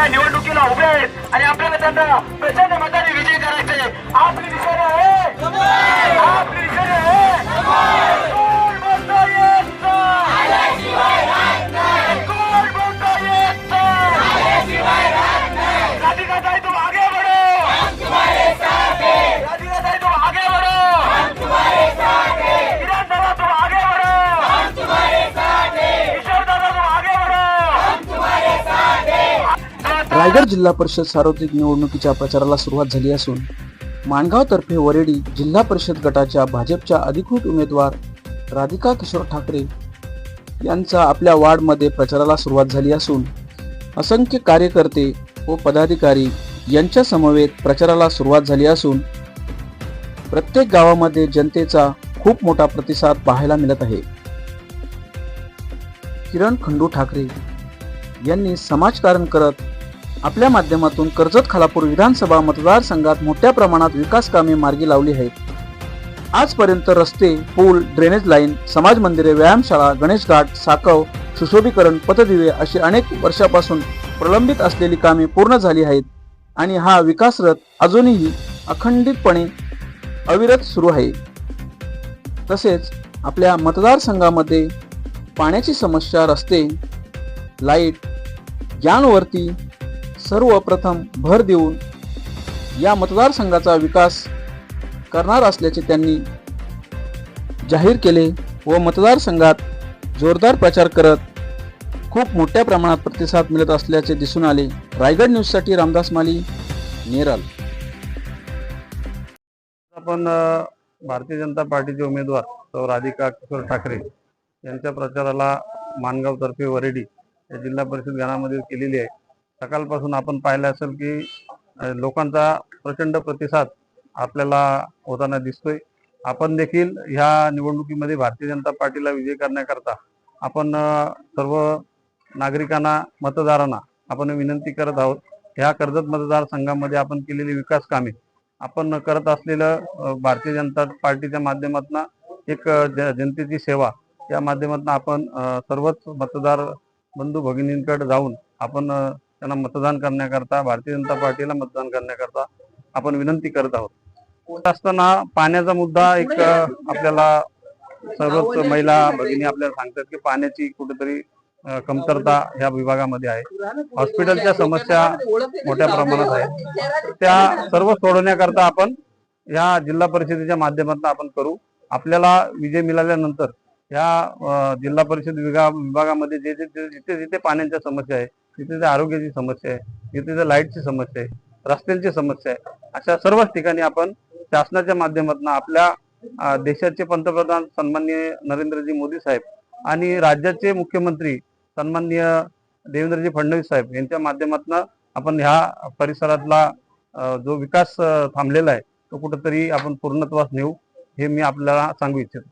या निवडणुकीला उभे आहेत आणि आपल्याला त्यांना प्रचंड मताने विजयी करायचे। आपली दिशा आहे, आपली दिशा आहे, कोण बोलता येत नाही, कोण बोलता येत नाही। राधिका ताई तुम आगे बढ़ो, हम तुम्हारे साथ हैं। राधिका ताई तुम आगे बढ़ो, हम तुम्हारे साथ हैं। किरण दादा तुम आगे बढ़ो, हम तुम्हारे साथ हैं। किशोर दादा तुम आगे बढ़ो, हम तुम्हारे साथ हैं। रायगड जिल्हा परिषद सार्वत्रिक निवडणुकीच्या प्रचाराला सुरुवात झाली असून माणगाव तर्फे वरेडी जिल्हा परिषद गटाच्या भाजपच्या अधिकृत उमेदवार राधिका किशोर ठाकरे यांचा आपल्या वार्डमध्ये प्रचाराला सुरुवात झाली असून असंख्य कार्यकर्ते व पदाधिकारी यांच्या समवेत प्रचाराला सुरुवात झाली असून प्रत्येक गावामध्ये जनतेचा खूप मोठा प्रतिसाद पाहायला मिळत आहे। किरण खंडू ठाकरे यांनी समाजकारण करत आपल्या माध्यमातून कर्जत खालापूर विधानसभा मतदारसंघात मोठ्या प्रमाणात विकास कामे मार्गी लावली आहेत। आजपर्यंत रस्ते, पूल, ड्रेनेज लाईन, समाज मंदिरे, व्यायामशाळा, गणेश घाट, साकव, सुशोभीकरण, पथदिवे अशी अनेक वर्षापासून प्रलंबित असलेली कामे पूर्ण झाली आहेत आणि हा विकास रथ अजूनही अखंडितपणे अविरत सुरू आहे। तसेच आपल्या मतदारसंघामध्ये पाण्याची समस्या, रस्ते, लाईट यांवरती सर्वप्रथम भर देऊन या मतदारसंघाचा विकास करणार असल्याचे त्यांनी जाहीर केले व मतदारसंघात जोरदार प्रचार करत खूप मोठ्या प्रमाणात प्रतिसाद मिळत असल्याचे दिसून आले। रायगड न्यूजसाठी रामदास माली, नेरल। आपण भारतीय जनता पार्टीचे उमेदवार सौ राधिका किशोर ठाकरे यांच्या प्रचाराला माणगाव तर्फे वरेडी या जिल्हा परिषद गणामध्ये केलेली आहे। सकाळपासून आपण पाहिलं असेल की लोकांचा प्रचंड प्रतिसाद आपल्याला होताना दिसतोय। आपण देखील ह्या निवडणुकीमध्ये भारतीय जनता पार्टीला विजय करण्याकरता आपण सर्व नागरिकांना, मतदारांना आपण विनंती करत आहोत। ह्या कर्जत मतदारसंघामध्ये आपण केलेली विकास कामे, आपण करत असलेलं भारतीय जनता पार्टीच्या माध्यमातून एक जनतेची सेवा या माध्यमातून आपण सर्वच मतदार बंधू भगिनींकडे जाऊन आपण त्यांना मतदान करण्याकरता, भारतीय जनता पार्टीला मतदान करण्याकरता आपण विनंती करत आहोत। असताना पाण्याचा मुद्दा एक आपल्याला सर्वच महिला भगिनी आपल्याला सांगतात की पाण्याची कुठेतरी कमतरता ह्या विभागामध्ये आहे। हॉस्पिटलच्या समस्या मोठ्या प्रमाणात आहेत, त्या सर्व सोडवण्याकरता आपण या जिल्हा परिषदेच्या माध्यमातून आपण करू। आपल्याला विजय मिळाल्यानंतर या जिल्हा परिषद विभागामध्ये जिथे जिथे पाण्याच्या समस्या आहे, तिथे आरोग्याची समस्या आहे, जिथे लाईटची समस्या आहे, रस्त्यांची समस्या आहे, अशा सर्वच ठिकाणी आपण शासनाच्या माध्यमातून आपल्या देशाचे पंतप्रधान सन्माननीय नरेंद्रजी मोदी साहेब आणि राज्याचे मुख्यमंत्री सन्माननीय देवेंद्रजी फडणवीस साहेब यांच्या माध्यमातून आपण ह्या परिसरातला जो विकास थांबलेला आहे तो कुठेतरी आपण पूर्णत्वास नेऊ, हे मी आपल्याला सांगू इच्छितो।